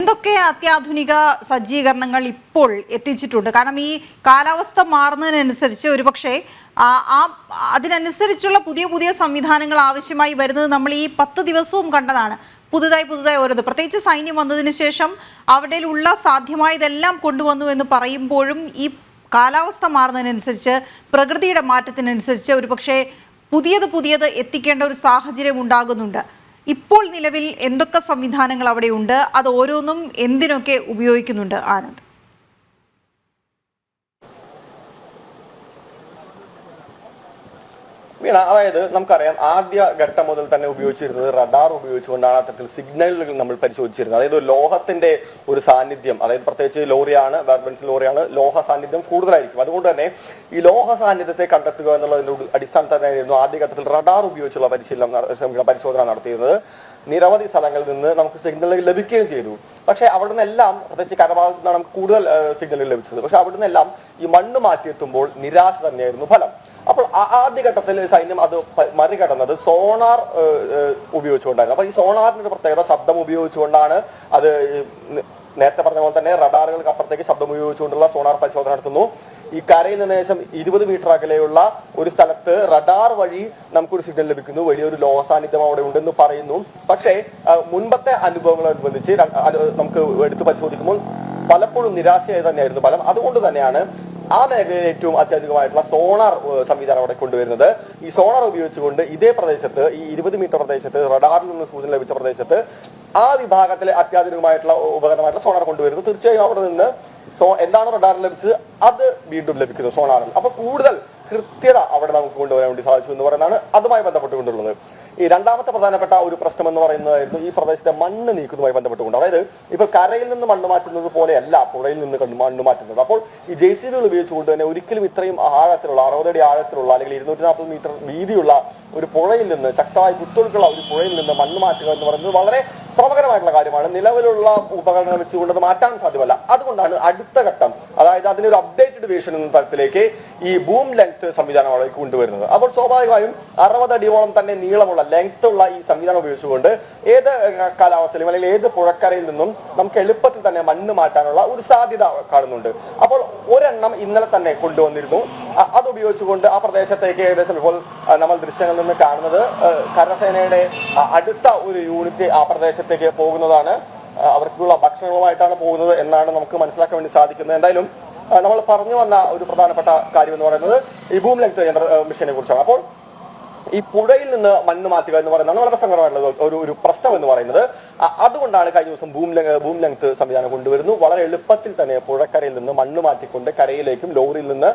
എന്തൊക്കെ അത്യാധുനിക സജ്ജീകരണങ്ങൾ ഇപ്പോൾ എത്തിച്ചിട്ടുണ്ട്? കാരണം ഈ കാലാവസ്ഥ മാറുന്നതിനനുസരിച്ച് ഒരുപക്ഷെ അതിനനുസരിച്ചുള്ള പുതിയ പുതിയ സംവിധാനങ്ങൾ ആവശ്യമായി വരുന്നത് നമ്മൾ ഈ 10 ദിവസവും കണ്ടതാണ്. പുതുതായി ഓരോന്ന്, പ്രത്യേകിച്ച് സൈന്യം വന്നതിന് ശേഷം അവിടെയുള്ള സാധ്യമായതെല്ലാം കൊണ്ടുവന്നു എന്ന് പറയുമ്പോഴും ഈ കാലാവസ്ഥ മാറുന്നതിനനുസരിച്ച്, പ്രകൃതിയുടെ മാറ്റത്തിനനുസരിച്ച് ഒരുപക്ഷെ പുതിയത് എത്തിക്കേണ്ട ഒരു സാഹചര്യം ഉണ്ടാകുന്നുണ്ട്. ഇപ്പോൾ നിലവിൽ എന്തൊക്കെ സംവിധാനങ്ങൾ അവിടെയുണ്ട്, അത് ഓരോന്നും എന്തിനൊക്കെ ഉപയോഗിക്കുന്നുണ്ട് ആനന്ദ്? അതായത് നമുക്കറിയാം, ആദ്യ ഘട്ടം മുതൽ തന്നെ ഉപയോഗിച്ചിരുന്നത് റഡാർ ഉപയോഗിച്ചുകൊണ്ടാണ് അത്തരത്തിൽ സിഗ്നലുകൾ നമ്മൾ പരിശോധിച്ചിരുന്നത്. അതായത് ലോഹത്തിന്റെ ഒരു സാന്നിധ്യം, അതായത് പ്രത്യേകിച്ച് ലോറിയാണ്, വെർബൻസ് ലോറിയാണ്, ലോഹ സാന്നിധ്യം കൂടുതലായിരിക്കും. അതുകൊണ്ട് തന്നെ ഈ ലോഹ സാന്നിധ്യത്തെ കണ്ടെത്തുക എന്നുള്ളതിന്റെ അടിസ്ഥാനത്തിലായിരുന്നു ആദ്യഘട്ടത്തിൽ റഡാർ ഉപയോഗിച്ചുള്ള പരിശോധന നടത്തിയിരുന്നത്. നിരവധി സ്ഥലങ്ങളിൽ നിന്ന് നമുക്ക് സിഗ്നലുകൾ ലഭിക്കുകയും ചെയ്തു. പക്ഷെ അവിടെ നിന്നെല്ലാം, പ്രത്യേകിച്ച് കരഭാഗത്ത് നിന്നാണ് നമുക്ക് കൂടുതൽ സിഗ്നലുകൾ ലഭിച്ചത്. പക്ഷെ അവിടെ നിന്നെല്ലാം ഈ മണ്ണ് മാറ്റിയെത്തുമ്പോൾ നിരാശ തന്നെയായിരുന്നു ഫലം. അപ്പോൾ ആദ്യഘട്ടത്തിൽ സൈന്യം അത് മറികടന്നത് സോണാർ ഉപയോഗിച്ചുകൊണ്ടായിരുന്നു. അപ്പൊ ഈ സോണാറിന്റെ പ്രത്യേകത ശബ്ദം ഉപയോഗിച്ചുകൊണ്ടാണ് അത്, നേരത്തെ പറഞ്ഞ പോലെ തന്നെ റഡാറുകൾക്ക് അപ്പുറത്തേക്ക് ശബ്ദം ഉപയോഗിച്ചുകൊണ്ടുള്ള സോണാർ പരിശോധന നടത്തുന്നു. ഈ കരയിൽ നിന്ന് ഏകദേശം 20 മീറ്റർ അകലെയുള്ള ഒരു സ്ഥലത്ത് റഡാർ വഴി നമുക്കൊരു സിഗ്നൽ ലഭിക്കുന്നു. വലിയൊരു ലോഹ സാന്നിധ്യം അവിടെ ഉണ്ടെന്ന് പറയുന്നു. പക്ഷേ മുൻപത്തെ അനുഭവങ്ങളനുബന്ധിച്ച് നമുക്ക് എടുത്ത് പരിശോധിക്കുമ്പോൾ പലപ്പോഴും നിരാശയായി തന്നെയായിരുന്നു ഫലം. അതുകൊണ്ട് തന്നെയാണ് ആ മേഖലയിൽ ഏറ്റവും അത്യാധുനികമായിട്ടുള്ള സോണാർ സംവിധാനം അവിടെ കൊണ്ടുവരുന്നത്. ഈ സോണാർ ഉപയോഗിച്ചുകൊണ്ട് ഇതേ പ്രദേശത്ത്, ഈ 20 മീറ്റർ പ്രദേശത്ത്, റഡാറിൽ നിന്ന് സൂചന ലഭിച്ച പ്രദേശത്ത് ആ വിഭാഗത്തിലെ അത്യാധുനികമായിട്ടുള്ള ഉപകരണമായിട്ടുള്ള സോണാർ കൊണ്ടുവരുന്നു. തീർച്ചയായും അവിടെ നിന്ന് എന്താണ് റഡാറിൽ ലഭിച്ചത് അത് വീണ്ടും ലഭിക്കുന്നു സോണാറിൽ. അപ്പൊ കൂടുതൽ കൃത്യത അവിടെ നമുക്ക് കൊണ്ടുവരാൻ വേണ്ടി സാധിച്ചു എന്ന് പറയുന്നതാണ് അതുമായി ബന്ധപ്പെട്ടുകൊണ്ടുള്ളത്. ഈ രണ്ടാമത്തെ പ്രധാനപ്പെട്ട ഒരു പ്രശ്നം എന്ന് പറയുന്നതായിരുന്നു ഈ പ്രദേശത്തെ മണ്ണ് നീക്കുന്നതുമായി ബന്ധപ്പെട്ടുകൊണ്ട്. അതായത് ഇപ്പോൾ കരയിൽ നിന്ന് മണ്ണ് മാറ്റുന്നത് പോലെയല്ല പുഴയിൽ നിന്ന് മണ്ണ് മാറ്റുന്നത്. അപ്പോൾ ഈ JCB ഉപയോഗിച്ചുകൊണ്ട് തന്നെ ഒരിക്കലും ഇത്രയും ആഴത്തിലുള്ള 60 അടി ആഴത്തിലുള്ള അല്ലെങ്കിൽ 240 മീറ്റർ വീതിയുള്ള ഒരു പുഴയിൽ നിന്ന്, ശക്തമായ കുത്തൊഴുക്കുള്ള ഒരു പുഴയിൽ നിന്ന് മണ്ണ് മാറ്റുക എന്ന് പറയുന്നത് വളരെ ശ്രമകരമായിട്ടുള്ള കാര്യമാണ്. നിലവിലുള്ള ഉപകരണങ്ങൾ വെച്ചുകൊണ്ട് അത് മാറ്റാൻ സാധ്യമല്ല. അതുകൊണ്ടാണ് അടുത്ത ഘട്ടം, അതായത് അതിനൊരു അപ്ഡേറ്റഡ് വേർഷൻ എന്ന തരത്തിലേക്ക് ഈ ബൂം ലെങ്ത് സംവിധാനം അവിടെ കൊണ്ടുവരുന്നത്. അപ്പോൾ സ്വാഭാവികമായും 60 അടിയോളം തന്നെ നീളമുള്ള ലെങ്ത് ഉള്ള ഈ സംവിധാനം ഉപയോഗിച്ചുകൊണ്ട് ഏത് കാലാവസ്ഥയിലും അല്ലെങ്കിൽ ഏത് പുഴക്കരയിൽ നിന്നും നമുക്ക് എളുപ്പത്തിൽ തന്നെ മണ്ണ് മാറ്റാനുള്ള ഒരു സാധ്യത കാണുന്നുണ്ട്. അപ്പോൾ ഒരെണ്ണം ഇന്നലെ തന്നെ കൊണ്ടുവന്നിരുന്നു. അത് ഉപയോഗിച്ചുകൊണ്ട് ആ പ്രദേശത്തേക്ക് ഏകദേശം ഇപ്പോൾ നമ്മൾ ദൃശ്യങ്ങളിൽ നിന്ന് കാണുന്നത് കരസേനയുടെ അടുത്ത ഒരു യൂണിറ്റ് ആ പ്രദേശത്തേക്ക് പോകുന്നതാണ്. അവർക്കുള്ള ഭക്ഷണങ്ങളുമായിട്ടാണ് പോകുന്നത് എന്നാണ് നമുക്ക് മനസ്സിലാക്കാൻ വേണ്ടി സാധിക്കുന്നത്. എന്തായാലും നമ്മൾ പറഞ്ഞു വന്ന ഒരു പ്രധാനപ്പെട്ട കാര്യം എന്ന് പറയുന്നത് ഈ ബൂം ലെങ്ത് യന്ത്ര മെഷീനെ കുറിച്ചാണ്. അപ്പോൾ ഈ പുഴയിൽ നിന്ന് മണ്ണ് മാറ്റുക എന്ന് പറയുന്നതാണ് വളരെ സങ്കടമായിട്ടുള്ള ഒരു പ്രശ്നം എന്ന് പറയുന്നത്. അതുകൊണ്ടാണ് കഴിഞ്ഞ ദിവസം ബൂം ലെങ്ത് സംവിധാനം കൊണ്ടുവരുന്നു. വളരെ എളുപ്പത്തിൽ തന്നെ പുഴക്കരയിൽ നിന്ന് മണ്ണ് മാറ്റിക്കൊണ്ട് കരയിലേക്കും ലോറിയിൽ നിന്ന്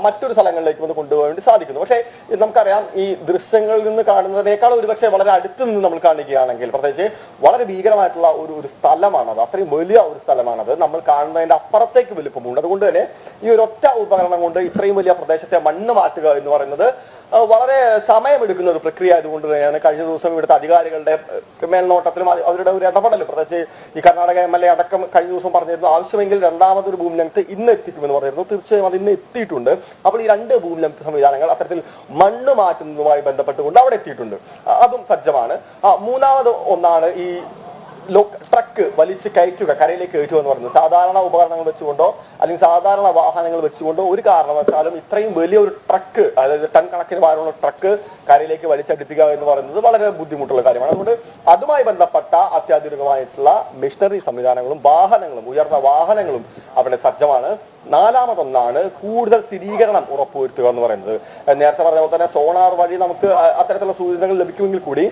മറ്റൊരു സ്ഥലങ്ങളിലേക്കും അത് കൊണ്ടുപോകാൻ വേണ്ടി സാധിക്കുന്നു. പക്ഷേ നമുക്കറിയാം, ഈ ദൃശ്യങ്ങളിൽ നിന്ന് കാണുന്നതിനേക്കാൾ ഒരുപക്ഷെ വളരെ അടുത്ത് നിന്ന് നമ്മൾ കാണുകയാണെങ്കിൽ, പ്രത്യേകിച്ച് വളരെ ഭീകരമായിട്ടുള്ള ഒരു സ്ഥലമാണത്, അത്രയും വലിയ ഒരു സ്ഥലമാണത്, നമ്മൾ കാണുന്നതിന്റെ അപ്പുറത്തേക്ക് വലുപ്പമുണ്ട്. അതുകൊണ്ട് തന്നെ ഈ ഒരു ഒറ്റ ഉപകരണം കൊണ്ട് ഇത്രയും വലിയ പ്രദേശത്തെ മണ്ണ് മാറ്റുക എന്ന് പറയുന്നത് വളരെ സമയമെടുക്കുന്ന ഒരു പ്രക്രിയ ആയതുകൊണ്ട് തന്നെയാണ് കഴിഞ്ഞ ദിവസം ഇവിടുത്തെ അധികാരികളുടെ മേൽനോട്ടത്തിലും അവരുടെ ഒരു ഇടപെടലും, പ്രത്യേകിച്ച് ഈ കർണാടക MLA അടക്കം കഴിഞ്ഞ ദിവസം പറഞ്ഞിരുന്നു ആവശ്യമെങ്കിൽ രണ്ടാമതൊരു ബൂം ലെങ്ത് ഇന്ന് എത്തിക്കുമെന്ന് പറഞ്ഞിരുന്നു. തീർച്ചയായും അത് ഇന്ന് എത്തിയിട്ടുണ്ട്. അപ്പോൾ ഈ 2 ബൂം ലെങ്ത് സംവിധാനങ്ങൾ അത്തരത്തിൽ മണ്ണ് മാറ്റുന്നതുമായി ബന്ധപ്പെട്ടുകൊണ്ട് അവിടെ എത്തിയിട്ടുണ്ട്. അതും സജ്ജമാണ്. മൂന്നാമത് ഒന്നാണ് ഈ ട്രക്ക് വലിച്ച് കയറ്റുക, കരയിലേക്ക് കയറ്റുക എന്ന് പറയുന്നത്. സാധാരണ ഉപകരണങ്ങൾ വെച്ചുകൊണ്ടോ അല്ലെങ്കിൽ സാധാരണ വാഹനങ്ങൾ വെച്ചുകൊണ്ടോ ഒരു കാരണവശാലും ഇത്രയും വലിയൊരു ട്രക്ക്, അതായത് ടൺ കണക്കിന് ഭാരമുള്ള ട്രക്ക് കരയിലേക്ക് വലിച്ചടിപ്പിക്കുക എന്ന് പറയുന്നത് വളരെ ബുദ്ധിമുട്ടുള്ള കാര്യമാണ്. അതുകൊണ്ട് അതുമായി ബന്ധപ്പെട്ട അത്യാധുനികമായിട്ടുള്ള മെഷീനറി സംവിധാനങ്ങളും വാഹനങ്ങളും, ഉയർന്ന വാഹനങ്ങളും അവിടെ സജ്ജമാണ്. നാലാമതൊന്നാണ് കൂടുതൽ സ്ഥിരീകരണം ഉറപ്പുവരുത്തുക എന്ന് പറയുന്നത്. നേരത്തെ പറഞ്ഞ പോലെ തന്നെ സോണാർ വഴി നമുക്ക് അത്തരത്തിലുള്ള സൂചനകൾ ലഭിക്കുമെങ്കിൽ കൂടി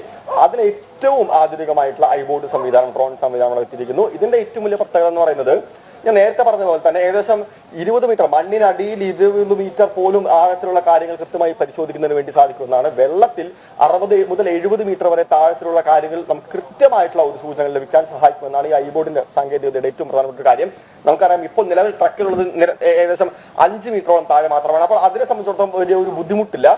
അതിന് ഏറ്റവും ആധുനികമായിട്ടുള്ള ഐബോർഡ് സംവിധാനം, ഡ്രോൺ സംവിധാനം എത്തിയിരിക്കുന്നു. ഇതിന്റെ ഏറ്റവും വലിയ പ്രത്യേകത എന്ന് പറയുന്നത്, ഞാൻ നേരത്തെ പറഞ്ഞ പോലെ തന്നെ ഏകദേശം 20 മീറ്റർ മണ്ണിനടിയിൽ 20 മീറ്റർ പോലും ആഴത്തിലുള്ള കാര്യങ്ങൾ കൃത്യമായി പരിശോധിക്കുന്നതിന് വേണ്ടി സാധിക്കുന്നതാണ്. വെള്ളത്തിൽ 60 മുതൽ 70 മീറ്റർ വരെ താഴത്തിലുള്ള കാര്യങ്ങൾ നമുക്ക് കൃത്യമായിട്ടുള്ള ഒരു സൂചനകൾ ലഭിക്കാൻ സഹായിക്കുമെന്നാണ് ഈ ഐബോർഡിന്റെ സാങ്കേതികതയുടെ ഏറ്റവും പ്രധാനപ്പെട്ട കാര്യം. നമുക്കറിയാം, ഇപ്പോൾ നിലവിൽ ട്രക്കിലുള്ളത് ഏകദേശം 5 മീറ്ററോളം താഴെ മാത്രമാണ്. അപ്പോൾ അതിനെ സംബന്ധിച്ചിടത്തോളം വലിയ ഒരു ബുദ്ധിമുട്ടില്ല.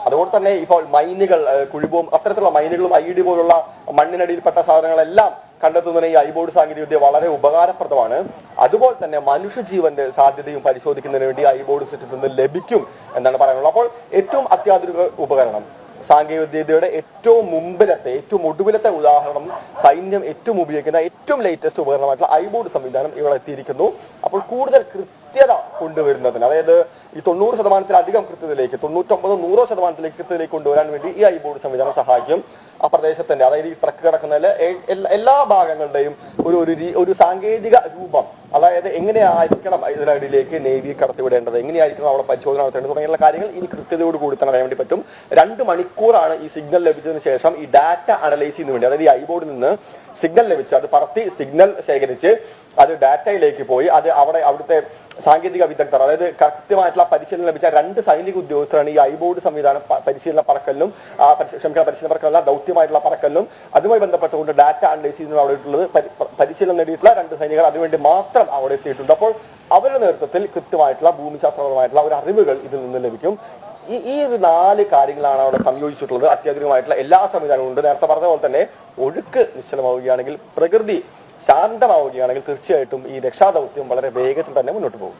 അതുകൊണ്ട് തന്നെ ഇപ്പോൾ മൈനുകൾ, കുഴിബോം, അത്തരത്തിലുള്ള മൈനുകളും ID പോലുള്ള മണ്ണിനടിയിൽപ്പെട്ട സാധനങ്ങളെല്ലാം കണ്ടെത്തുന്നതിന് ഈ ഐബോർഡ് സാങ്കേതികവിദ്യ വളരെ ഉപകാരപ്രദമാണ്. അതുപോലെ തന്നെ മനുഷ്യജീവന്റെ സാധ്യതയും പരിശോധിക്കുന്നതിന് വേണ്ടി ഐബോർഡ് സിസ്റ്റത്തിൽ നിന്ന് ലഭിക്കും എന്നാണ് പറയാനുള്ളത്. അപ്പോൾ ഏറ്റവും അത്യാധുനിക ഉപകരണം സാങ്കേതികവിദ്യയുടെ ഏറ്റവും മുമ്പിലത്തെ ഏറ്റവും ഒടുവിലത്തെ ഉദാഹരണം സൈന്യം ഏറ്റവും ഉപയോഗിക്കുന്ന ഏറ്റവും ലേറ്റസ്റ്റ് ഉപകരണമായിട്ടുള്ള ഐബോർഡ് സംവിധാനം ഇവിടെ എത്തിയിരിക്കുന്നു. അപ്പോൾ കൂടുതൽ കൃത്യത കൊണ്ടുവരുന്നതിന്, അതായത് ഈ 90%-ലധികം കൃത്യതയിലേക്ക്, 99-100%-ലേക്ക് കൃത്യതയിലേക്ക് കൊണ്ടുവരാൻ വേണ്ടി ഈ ഐബോർഡ് സംവിധാനം സഹായിക്കും. ആ പ്രദേശത്തിന്റെ, അതായത് ഈ ട്രക്ക് കിടക്കുന്നതിൽ എല്ലാ ഭാഗങ്ങളുടെയും ഒരു സാങ്കേതിക രൂപം, അതായത് എങ്ങനെയായിരിക്കണം ഇതിനടിയിലേക്ക് നേവി കടത്തിവിടേണ്ടത്, എങ്ങനെയായിരിക്കണം അവിടെ പരിശോധന നടത്തേണ്ടത് തുടങ്ങിയുള്ള കാര്യങ്ങൾ ഇനി കൃത്യതയോട് കൂടി തന്നെ അറിയാൻ വേണ്ടി പറ്റും. 2 മണിക്കൂറാണ് ഈ സിഗ്നൽ ലഭിച്ചതിന് ശേഷം ഈ ഡാറ്റ അനലൈസ് ചെയ്യുന്നതിന് വേണ്ടി, അതായത് ഈ ഐബോർഡിൽ നിന്ന് സിഗ്നൽ ലഭിച്ച് അത് പറത്തി സിഗ്നൽ ശേഖരിച്ച് അത് ഡാറ്റയിലേക്ക് പോയി അത് അവിടുത്തെ സാങ്കേതിക വിദഗ്ധർ, അതായത് കൃത്യമായിട്ടുള്ള പരിശീലനം ലഭിച്ച 2 സൈനിക ഉദ്യോഗസ്ഥരാണ് ഈ ഐബോർഡ് സംവിധാനം പരിശീലന പറക്കലിനും പരിശീലന പറക്കലല്ല ദൗത്യമായിട്ടുള്ള പറക്കലിനും അതുമായി ബന്ധപ്പെട്ടുകൊണ്ട് ഡാറ്റ അനലൈസ് ചെയ്യുന്ന അവിടെ ഉള്ളത് പരിശീലനം നേടിയിട്ടുള്ള 2 സൈനികർ അതിനുവേണ്ടി മാത്രം അവിടെ എത്തിയിട്ടുണ്ട്. അപ്പോൾ അവരുടെ നേതൃത്വത്തിൽ കൃത്യമായിട്ടുള്ള ഭൂമിശാസ്ത്രപരമായിട്ടുള്ള ഒരു അറിവുകൾ ഇതിൽ നിന്ന് ലഭിക്കും. ഈ ഒരു 4 കാര്യങ്ങളാണ് അവിടെ സംയോജിച്ചിട്ടുള്ളത്. അത്യാധുനികമായിട്ടുള്ള എല്ലാ സംവിധാനവും ഉണ്ട്. നേരത്തെ പറഞ്ഞ പോലെ തന്നെ ഒഴുക്ക് നിശ്ചലമാവുകയാണെങ്കിൽ, പ്രകൃതി ശാന്തമാവുകയാണെങ്കിൽ തീർച്ചയായിട്ടും ഈ രക്ഷാദൗത്യം വളരെ വേഗത്തിൽ തന്നെ മുന്നോട്ട് പോകും.